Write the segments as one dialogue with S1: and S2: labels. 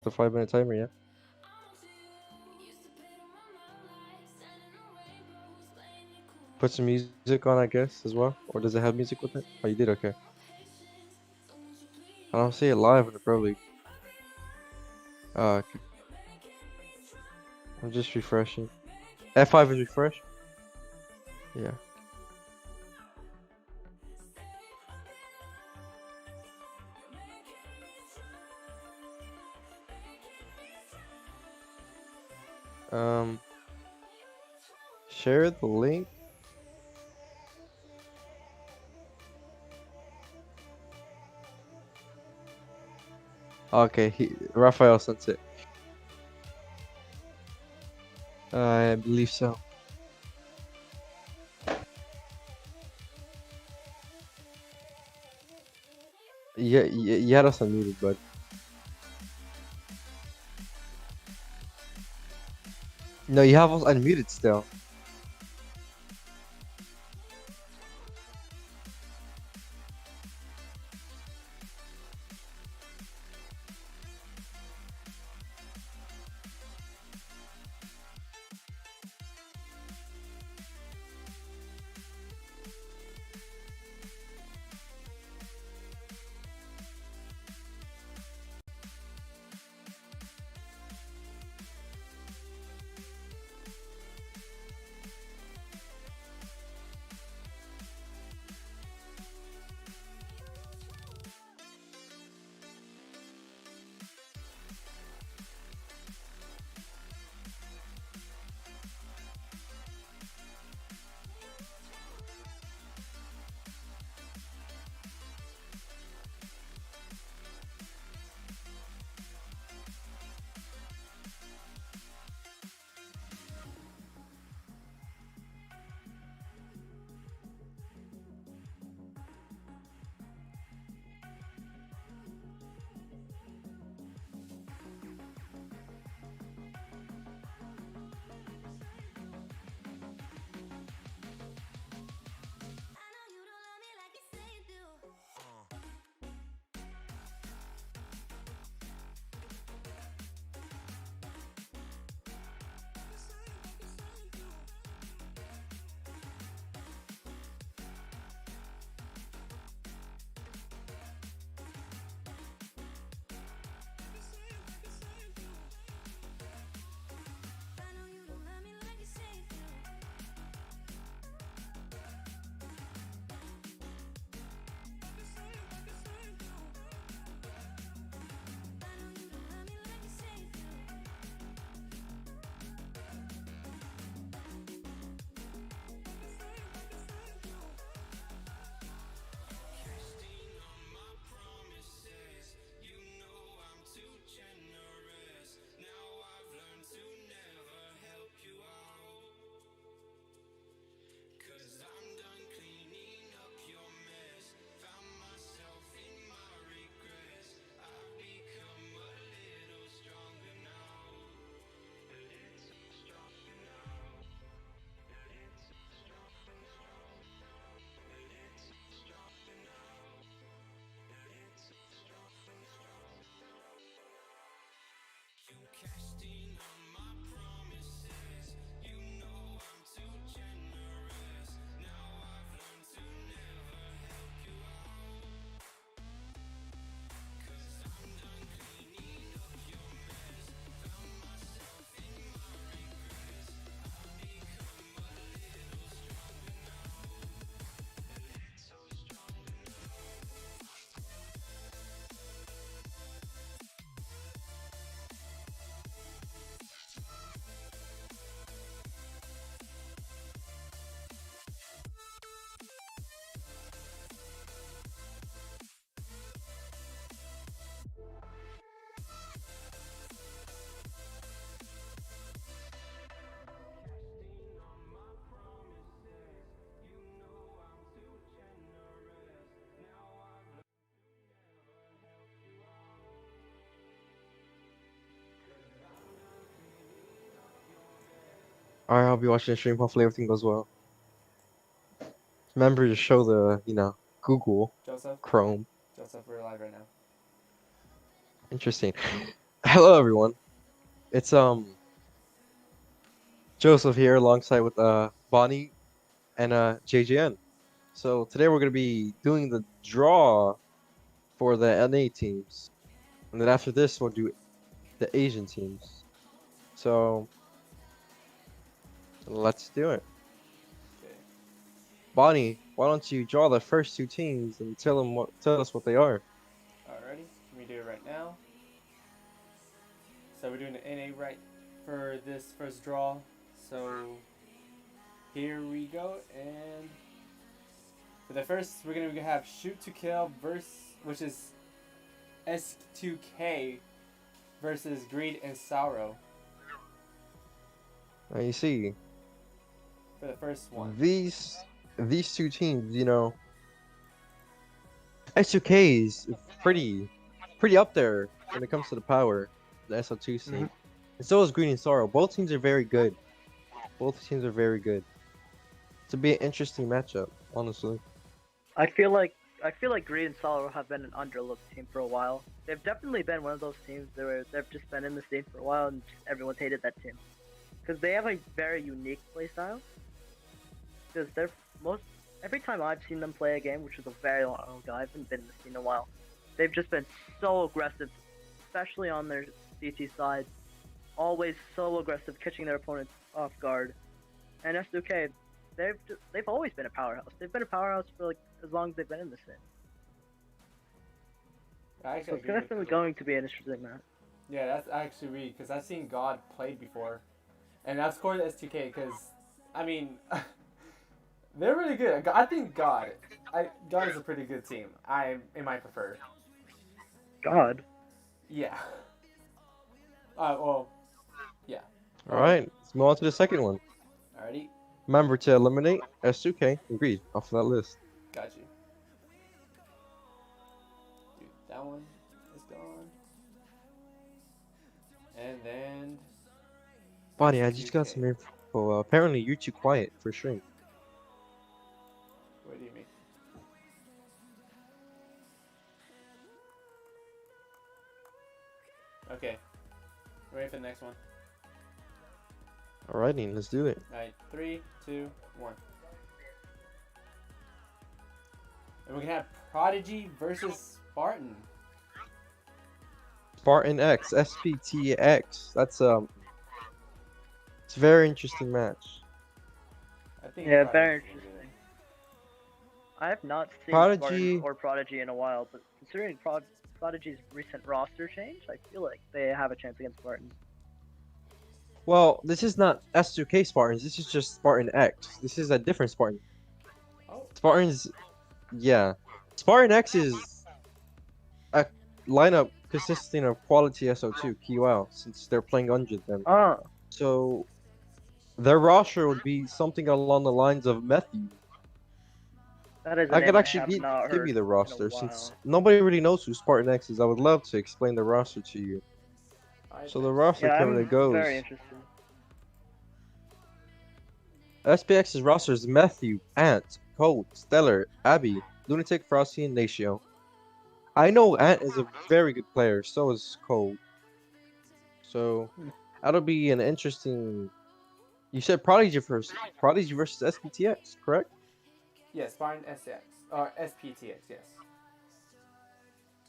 S1: The 5 minute timer, yeah. Put some music on, I guess, as well. Or does it have music with it? Oh, you did, okay. I don't see it live in the Pro League. Okay. I'm just refreshing. F5 is refresh? Yeah. Um, share the link. Okay, Raphael sent it. I believe so. Yeah, you had us unmuted, bud. No, you have us unmuted still. Alright, I'll be watching the stream. Hopefully everything goes well. Remember to show the, Google
S2: Joseph?
S1: Chrome.
S2: Joseph, we're live right now.
S1: Interesting. Hello everyone. It's Joseph here alongside with Bonnie and JJN. So today we're gonna be doing the draw for the NA teams. And then after this we'll do the Asian teams. So let's do it.
S2: Okay.
S1: Bonnie, why don't you draw the first two teams and tell us what they are.
S2: Alrighty. Let me do it right now. So we're doing the NA right for this first draw. So here we go. And for the first, we're gonna have Shoot to Kill versus, which is S2K versus Greed and Sorrow
S1: Now you see,
S2: for the first one.
S1: these two teams, S2K is pretty up there when it comes to the power, the SL2
S3: hmm
S1: scene. And so is Green and Sorrow. Both teams are very good. Both teams are very good. To be an interesting matchup, honestly.
S3: I feel like Greed and Sorrow have been an underlooked team for a while. They've definitely been one of those teams where they've just been in the scene for a while and just everyone's hated that team because they have a very unique playstyle. Because they're most every time I've seen them play a game, which is a very long ago, I haven't been in the scene in a while. They've just been so aggressive, especially on their CT side. Always so aggressive, catching their opponents off guard. And S2K, they've always been a powerhouse. They've been a powerhouse for like as long as they've been in the scene.
S2: I
S3: So
S2: actually
S3: it's
S2: agree with
S3: definitely
S2: you.
S3: going to be an interesting match.
S2: Yeah, that's actually weird because I've seen God played before, and I've scored S2K because, I mean, they're really good. I think God is a pretty good team. In my preferred.
S3: God.
S2: Yeah. Well, yeah. Well,
S1: Alright, let's move on to the second one.
S2: alrighty.
S1: Remember to eliminate S2K and Greed off of that list.
S2: Got you. Dude, that one is gone. And then
S1: Bonnie, I just got
S2: S2K.
S1: some info. Apparently you're too quiet for shrink.
S2: What do you mean? Okay. Ready for the next one.
S1: Alrighty, let's do it.
S2: Alright, 3, 2, 1. And we're gonna have Prodigy versus Spartan.
S1: Spartan X, SPTX. It's a very interesting match.
S2: I think
S3: Yeah,
S2: Prodigy's
S3: very
S2: pretty good.
S3: interesting. I have not seen Spartan
S1: Prodigy.
S3: or Prodigy in a while, but considering Prodigy's recent roster change, I feel like they have a chance against Spartans.
S1: Well, this is not S2K Spartans. This is just Spartan X. This is a different Spartan.
S2: Oh,
S1: Spartans, yeah. Spartan X is a lineup consisting of quality SO2 QL since they're playing under them.
S3: Oh,
S1: So their roster would be something along the lines of Matthew.
S3: that is a
S1: I could
S3: name I
S1: actually
S3: have not
S1: give you
S3: heard
S1: the
S3: in a
S1: roster since
S3: while.
S1: nobody really knows who Spartan X is. I would love to explain the roster to you. So the roster
S3: Yeah,
S1: currently
S3: I'm very
S1: goes.
S3: interested.
S1: SPX's roster is Matthew, Ant, Cold, Stellar, Abby, Lunatic, Frosty, and Natio. I know Ant is a very good player, so is Cold. So
S3: Hmm.
S1: that'll be an interesting. You said Prodigy versus SPTX, correct?
S2: yeah, Spartan SX or SPTX. Yes.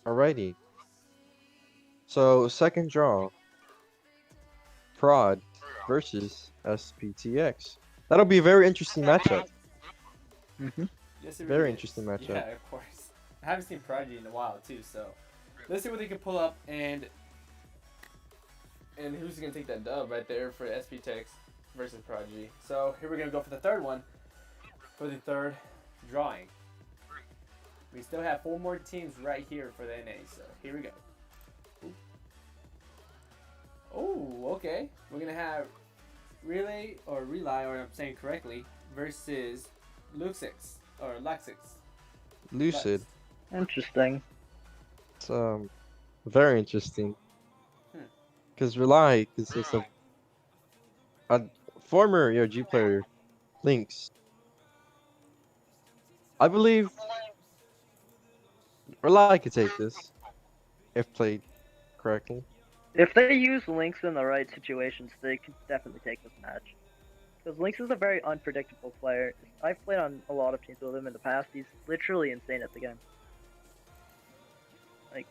S1: Alrighty. So second draw, Prod versus SPTX. That'll be a very interesting matchup.
S3: hmm
S2: Yes, it really
S1: Very
S2: is.
S1: interesting matchup.
S2: Yeah, of course. I haven't seen Prodigy in a while too, so let's see what they can pull up and who's gonna take that dub right there for SPTX versus Prodigy. So here we're gonna go for the third one, for the third drawing. We still have 4 more teams right here for the NA, so here we go. Oh, okay. We're gonna have Relay, or I'm saying correctly, versus Luxix or Luxix.
S1: Lucid.
S3: Interesting.
S1: It's very interesting
S2: Hmm.
S1: because Rely consists of a former ERG player, Lynx. I believe Rely could take this if played correctly.
S3: If they use Lynx in the right situations, they can definitely take this match. Because Lynx is a very unpredictable player. I've played on a lot of teams with him in the past. He's literally insane at the game. Like,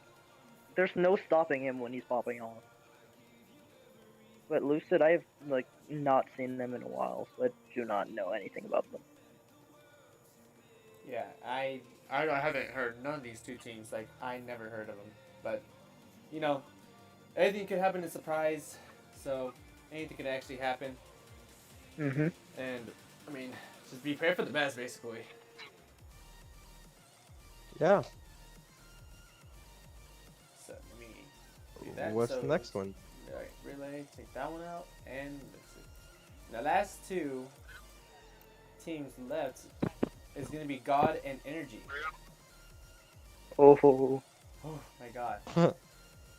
S3: there's no stopping him when he's popping off. But Lucid, I have like not seen them in a while, so I do not know anything about them.
S2: Yeah, I haven't heard none of these two teams. Like I never heard of them, but you know, anything could happen in surprise. So anything could actually happen,
S3: Mm-hmm.
S2: and I mean, just be prepared for the best, basically.
S1: Yeah.
S2: So let me do that.
S1: What's
S2: So,
S1: the next one?
S2: All right, relay, take that one out, and let's see. The last two teams left is gonna be God and Energy.
S3: Oh,
S2: Oh my God.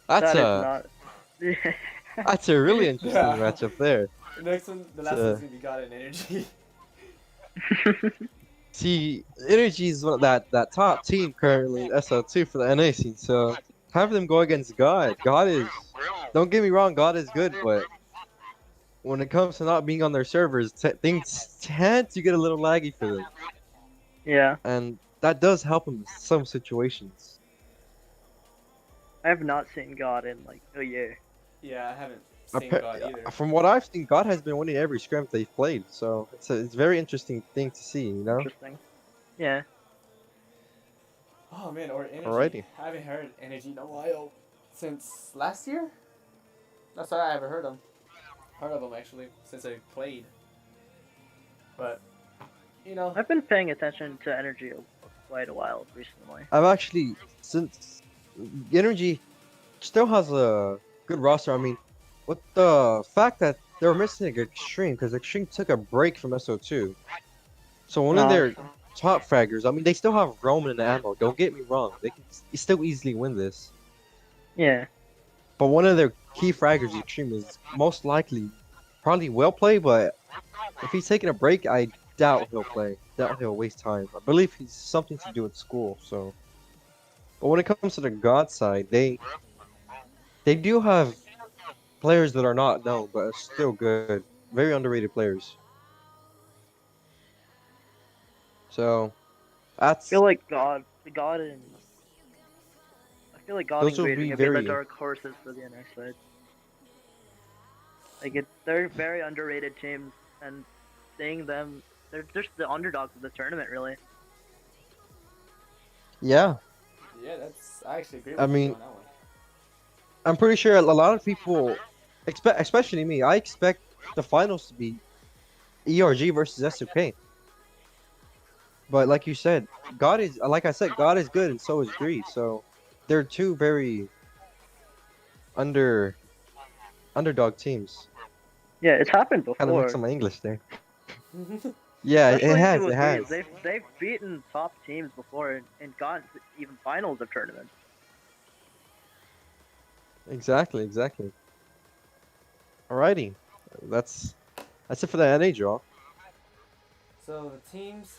S1: That's
S3: that is
S1: a
S3: not.
S1: that's a really interesting
S2: Yeah.
S1: matchup there.
S2: The next one, the last one's gonna be God and Energy.
S1: See, Energy is that top team currently in SL2 for the NA scene. So have them go against God. God is, don't get me wrong, God is good, but when it comes to not being on their servers, things tend to get a little laggy for them,
S3: Yeah,
S1: and that does help them in some situations.
S3: I have not seen God in like a year.
S2: Yeah, I haven't seen God either.
S1: From what I've seen, God has been winning every scrim they've played, so it's a very interesting thing to see, you know?
S3: Interesting. Yeah.
S2: Oh man, or Energy.
S1: Alrighty.
S2: I haven't heard Energy in a while. Since last year? That's why I haven't heard them. Heard of them actually, since I played. But, you know.
S3: I've been paying attention to Energy quite a while recently.
S1: I've actually, since Energy still has a good roster, I mean, with the fact that they were missing Extreme, because Extreme took a break from SO2. So one of their top fraggers, I mean, they still have Roman and Ammo, don't get me wrong. They can still easily win this.
S3: Yeah.
S1: But one of their key fraggers, Extreme, is most likely probably will play, but if he's taking a break, I doubt he'll play. Doubt he'll waste time. I believe he's something to do with school, so. But when it comes to the God side, they do have players that are not known, but are still good. Very underrated players. So,
S3: I
S1: that's
S3: feel like God and I feel like God and
S1: those will
S3: Greed are
S1: be
S3: gonna be the
S1: very.
S3: dark horses for the NR side. Like they're very underrated teams, and seeing them, they're just the underdogs of the tournament, really.
S1: Yeah,
S2: Yeah, that's. I actually agree
S1: I
S2: with you
S1: mean,
S2: on that one.
S1: I'm pretty sure a lot of people, especially me, I expect the finals to be ERG versus SOK. But like you said, God is like I said, God is good, and so is Greed. So they're two very under underdog teams.
S3: Yeah, it's happened
S1: Kind of mix
S3: before,
S1: on my English there. Yeah, it
S3: especially
S1: has.
S3: with
S1: It
S3: Greed.
S1: has.
S3: They've beaten top teams before and gotten to even finals of tournaments.
S1: Exactly. Exactly. Alrighty, that's it for the NA draw.
S2: So the teams.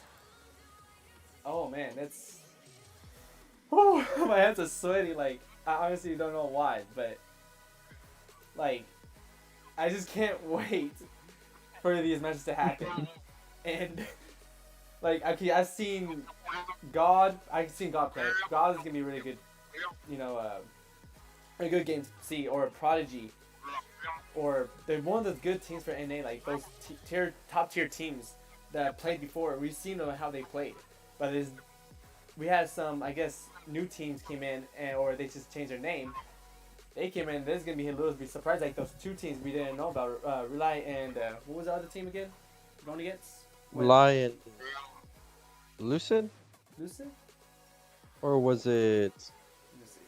S2: Oh man, it's. Whew, my hands are sweaty. Like I honestly don't know why, but like I just can't wait for these matches to happen. And like okay, I've seen God play. God is gonna be really good. You know, a good game to see, or a Prodigy, or they're one of the good teams for NA, like those top tier teams that played before. We've seen them how they played, but we had some, I guess, new teams came in, or they just changed their name. They came in. This is gonna be a little bit surprised, like those two teams we didn't know about, Rely and what was the other team again? Going against
S1: Lion, Lucid,
S2: Lucid.
S1: or was it?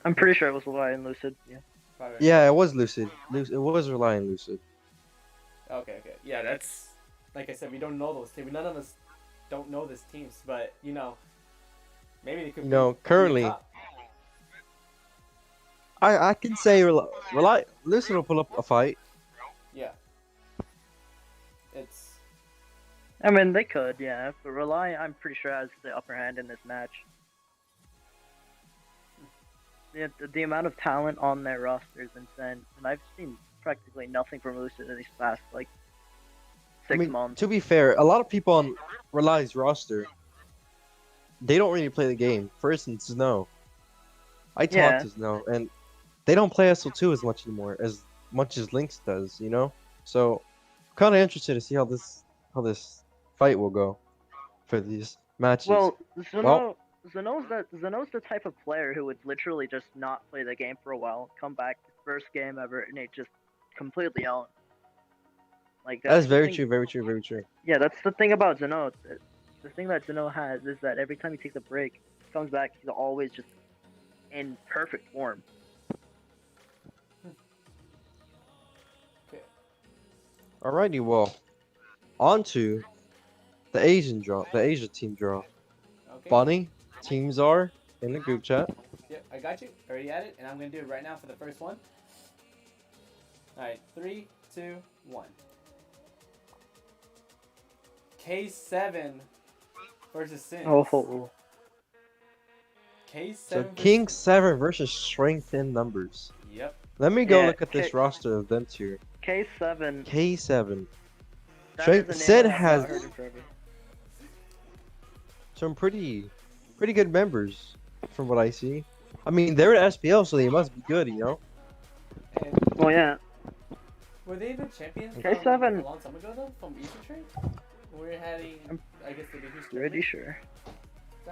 S3: I'm pretty sure it was Lion Lucid. Yeah.
S2: Probably.
S1: Yeah, it was Lucid. It was Reliant Lucid.
S2: Okay. Yeah, that's like I said. We don't know those teams. None of us don't know these teams, but you know, maybe they could.
S1: No,
S2: be
S1: currently,
S2: top.
S1: I can say Reliant Lucid will pull up a fight.
S2: Yeah. It's.
S3: I mean, they could, yeah, but Rely, I'm pretty sure has the upper hand in this match. the amount of talent on their roster is insane, and I've seen practically nothing from Lucid in these past like
S1: I
S3: 6
S1: mean,
S3: months.
S1: to be fair, a lot of people on Reli's roster, they don't really play the game. For instance, Snow. I talked
S3: Yeah.
S1: to Snow, and they don't play SO2 as much as Lynx does, you know? So, kind of interested to see how this fight will go for these matches.
S3: Well,
S1: Well,
S3: Zeno's the type of player who would literally just not play the game for a while, come back first game ever, and they just completely own. Like
S1: that
S3: that's
S1: is
S3: the
S1: very
S3: thing.
S1: true, very true, very true.
S3: Yeah, that's the thing about Zeno. The thing that Zeno has is that every time he takes a break, he comes back, he's always just in perfect form.
S2: Okay.
S1: Alrighty, well, on to the Asian draw, the Asia team draw.
S2: Okay.
S1: Bonnie, teams are in the group chat.
S2: Yep, I got you. Already at it, and I'm gonna do it right now for the first one. All right, 3, 2, 1. K7 versus Sins.
S3: Oh,
S2: K7
S1: So
S2: versus...
S1: King 7 versus Strength in numbers.
S2: Yep.
S1: Let me go
S3: Yeah,
S1: look at this roster of them two.
S3: K7.
S1: K7.
S3: That
S1: Strength
S3: is a name
S1: Sid
S3: I have
S1: has
S3: not heard in forever.
S1: some pretty good members from what I see. I mean, they're at SPL, so they must be good, you know?
S2: And
S3: Well, yeah.
S2: were they even champions
S3: K7
S2: from a long time ago, though? From EasyTrade? We're having, I guess, the biggest
S3: Pretty sure.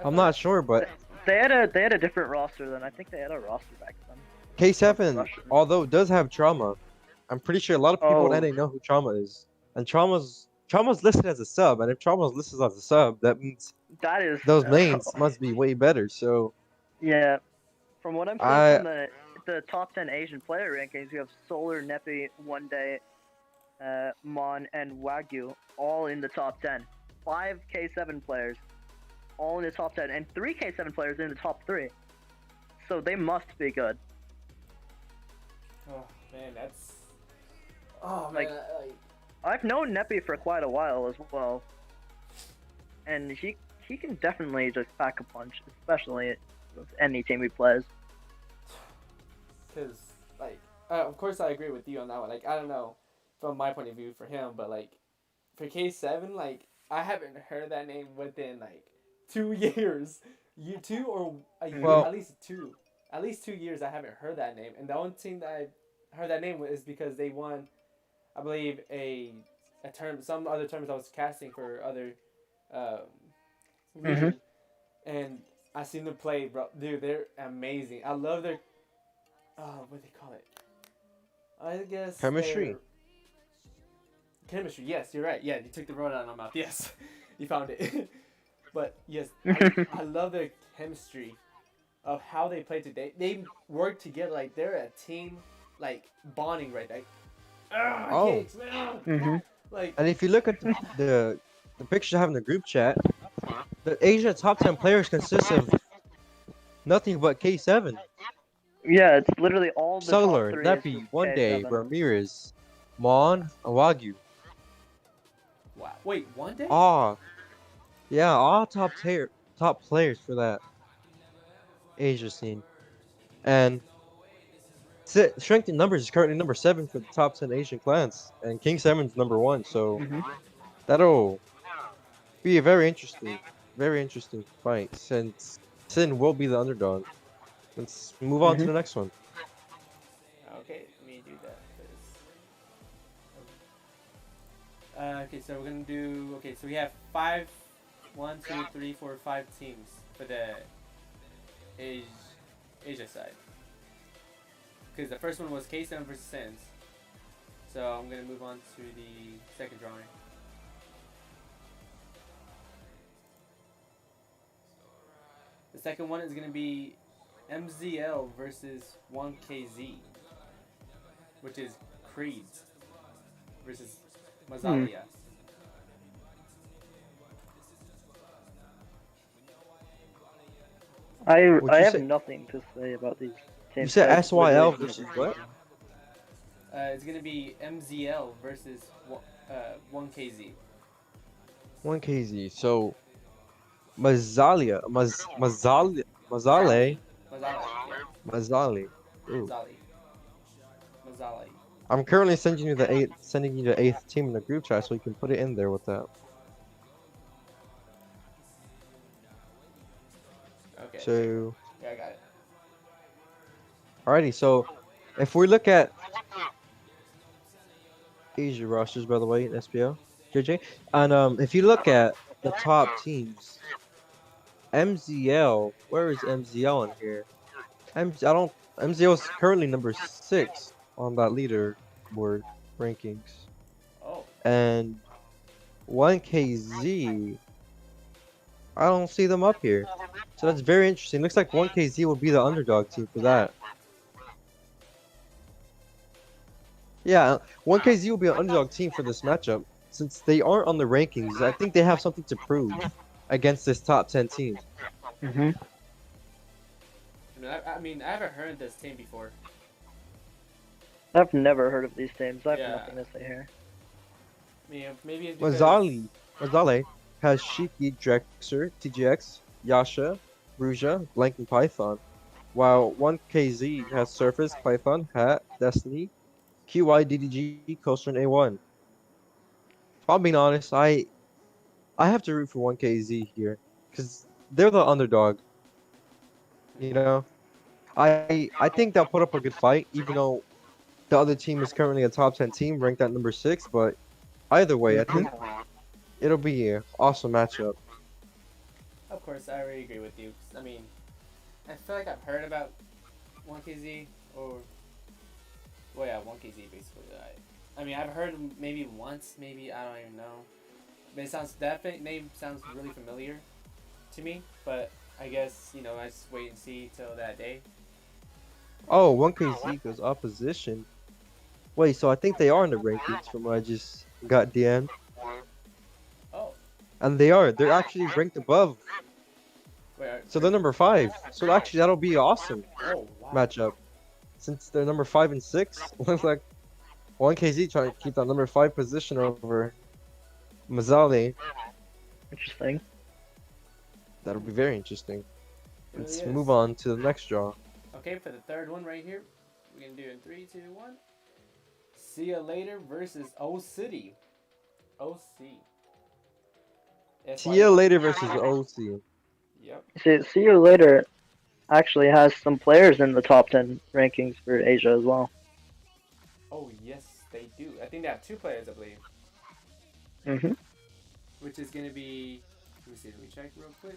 S1: I'm not sure, but
S3: They had a different roster then. I think they had a roster back then.
S1: K7,
S3: Russian.
S1: although does have Trauma, I'm pretty sure a lot of people in
S3: Oh.
S1: NA know who Trauma is. And Trauma's listed as a sub, and if Trauma's listed as a sub, that means
S3: That is
S1: those lanes must be way better. So
S3: Yeah. From what I'm seeing
S1: I
S3: from the top 10 Asian player rankings, you have Solar, Nepi, One Day, Mon, and Wagyu all in the top 10. 5 K7 players all in the top 10, and 3 K7 players in the top 3. So they must be good.
S2: Oh, man, that's... Oh, man,
S3: Like- I've known Nepi for quite a while as well, and he can definitely just pack a punch, especially with any team he plays.
S2: Because, like, of course I agree with you on that one. Like, I don't know from my point of view for him, but, like, for K7, like, I haven't heard that name within, like, 2 years. You 2 or a year,
S1: Well-
S2: at least 2. At least 2 years I haven't heard that name. And the only thing that I heard that name is because they won, I believe, a term, some other terms I was casting for other region. And I seen them play, bro. Dude, they're amazing. I love their, what do they call it? I guess
S1: Chemistry.
S2: their- Chemistry. Yes, you're right. Yeah, you took the word out of my mouth. Yes, you found it. But yes, I love their chemistry of how they play today. They work together like they're a team, like bonding right there.
S1: Oh.
S2: Like,
S1: and if you look at the pictures I have in the group chat, the Asia top 10 players consist of nothing but K7.
S3: Yeah, it's literally all the
S1: Solar,
S3: top 3
S1: Nepi,
S3: is
S1: One Day,
S3: K7.
S1: Ramirez, Mon, and Wagyu.
S2: wow. Wait, One Day?
S1: Ah, yeah, all top players for that Asia scene. And Strength in Numbers is currently number 7 for the top 10 Asian clans, and King 7's number 1. So that'll be a very interesting fight since Sin will be the underdog. Let's move on to the next one.
S2: Okay, let me do that. Okay, so we're gonna do. Okay, so we have 5, 1, 2, 3, 4, 5 teams for the Asia side. Because the first one was K7 versus Sins. So I'm gonna move on to the second drawing. The second one is gonna be MZL versus 1KZ, which is Creeds versus Mazalia.
S3: I
S1: you
S3: have
S1: say-
S3: nothing to say about these teams.
S1: You said
S3: That's
S1: SYL
S3: literally-
S1: versus what?
S2: It's gonna be MZL versus 1KZ.
S1: 1KZ. So Mazale
S2: Mazalia, yeah.
S1: Mazali. Ooh.
S2: Mazzali. Mazzali.
S1: I'm currently sending you the eighth team in the group chat so you can put it in there with that.
S2: Okay, there you go.
S1: So,
S2: Yeah, I got it.
S1: alrighty. So, if we look at Asia rosters, by the way, in SPL, JJ, and if you look at the top teams, MZL, where is MZL in here? I don't. MZL is currently number 6 on that leaderboard rankings,
S2: Oh,
S1: and 1KZ, I don't see them up here. So that's very interesting. Looks like 1KZ will be the underdog team for that. Yeah, 1KZ will be an underdog team for this matchup. Since they aren't on the rankings, I think they have something to prove against this top 10 team.
S3: Mm-hmm.
S2: I mean, I haven't heard this team before.
S3: I've never heard of these teams. I have
S2: Yeah.
S3: nothing to say here.
S2: I mean, maybe it's because...
S1: Mazale has Shiki, Drexer, TGX, Yasha, Bruja, Blank, and Python. While 1KZ has Surface, Python, Hat, Destiny, QI, DDG, Coaster, and A1. If I'm being honest, I have to root for 1KZ here. Because they're the underdog. You know? I think they'll put up a good fight, even though the other team is currently a top 10 team, ranked at number 6. But either way, I think it'll be an awesome matchup.
S2: Of course, I already agree with you. I mean, I feel like I've heard about 1KZ, or... Well, yeah, 1KZ, basically. I mean, I've heard maybe once, maybe, I don't even know. But it sounds, that name sounds really familiar to me, but I guess, you know, I just wait and see till that day.
S1: Oh, 1KZ goes opposition. Wait, so I think they are in the rankings from what I just got DM'd.
S2: Oh,
S1: And they are. They're actually ranked above.
S2: wait,
S1: So they're number 5. So actually, that'll be awesome
S2: oh, wow.
S1: matchup. Since they're number 5 and 6, looks like 1KZ trying to keep that number 5 position over Mazali.
S3: Interesting.
S1: That'll be very interesting.
S2: Really
S1: Let's
S2: is.
S1: move on to the next draw.
S2: Okay, for the third one right here, we're going to do it in 3, 2, 1. See ya later versus O City. OC.
S1: See ya later versus OC.
S2: Yep.
S3: See you later. Actually has some players in the top 10 rankings for Asia as well.
S2: Oh, yes, they do. I think they have 2 players, I believe.
S3: Mm-hmm.
S2: Which is going to be... Let me see. Let me check real quick.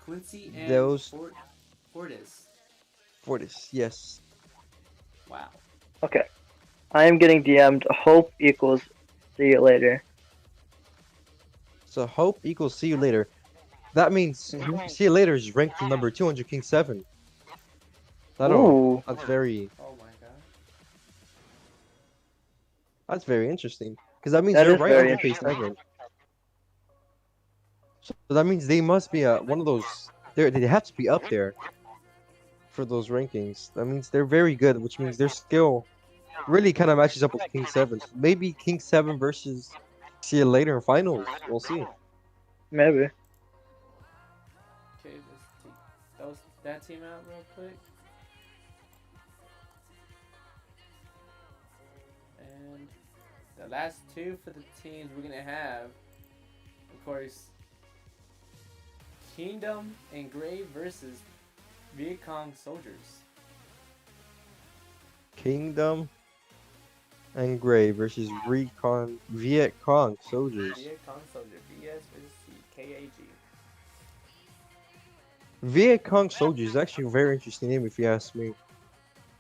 S2: Quincy and
S1: Those-
S2: Fortis.
S1: Fortis, yes.
S2: Wow.
S3: Okay. I am getting DM'd. Hope equals see you later.
S1: So hope equals see you later. That means see you later is ranked number 200 King 7.
S3: Ooh.
S1: That's very
S2: Oh my god.
S1: interesting. Because that means
S3: That
S1: they're
S3: is
S1: right
S3: very
S1: under K7.
S3: interesting.
S1: So that means they must be one of those. They have to be up there for those rankings. That means they're very good, which means their skill really kind of matches up with King 7. Maybe King 7 versus see you later in finals. We'll see.
S3: Maybe.
S2: Okay, let's take that team out real quick. And the last 2 for the teams we're going to have, of course, Kingdom and Grave versus Viet Cong Soldiers.
S1: Kingdom and Gray versus Viet Cong Soldiers.
S2: Viet Cong Soldier, VS versus KAG.
S1: Viet Cong Soldiers is actually a very interesting name if you ask me.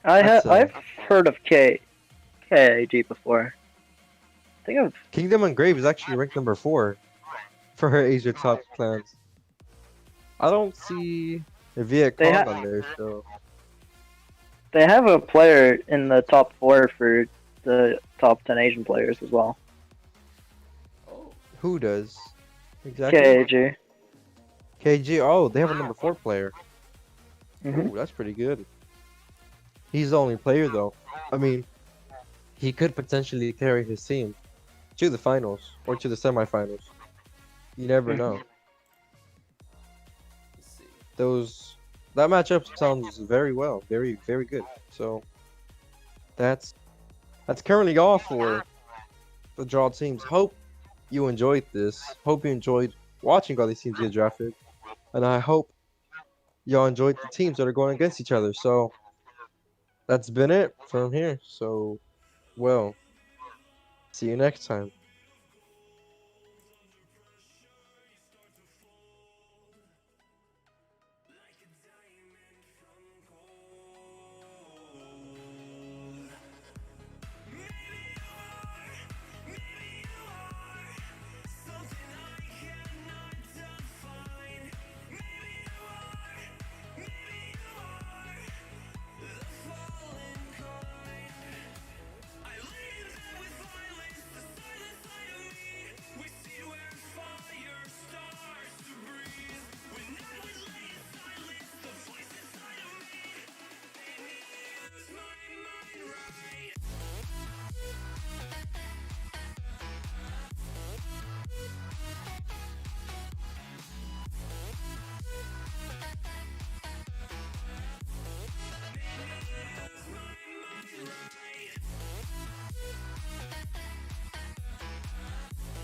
S3: I've
S1: That's,
S3: heard of KAG before. I think I've
S1: Kingdom and Grave is actually ranked number 4 for her Asia top clans. I don't see the Viet
S3: They
S1: Cong
S3: ha-
S1: on there, so
S3: they have a player in the top 4 for the top 10 Asian players as well.
S2: Oh,
S1: who does? Exactly.
S3: KAG.
S1: KG. Oh, they have a number 4 player.
S3: Mhm.
S1: Ooh, that's pretty good. He's the only player though. I mean, he could potentially carry his team to the finals or to the semifinals. You never know.
S2: let's see.
S1: Those that matchup sounds very well, very good. So that's currently all for the draw teams. Hope you enjoyed this. Hope you enjoyed watching all these teams get drafted, and I hope y'all enjoyed the teams that are going against each other. So that's been it from here. So, well, see you next time.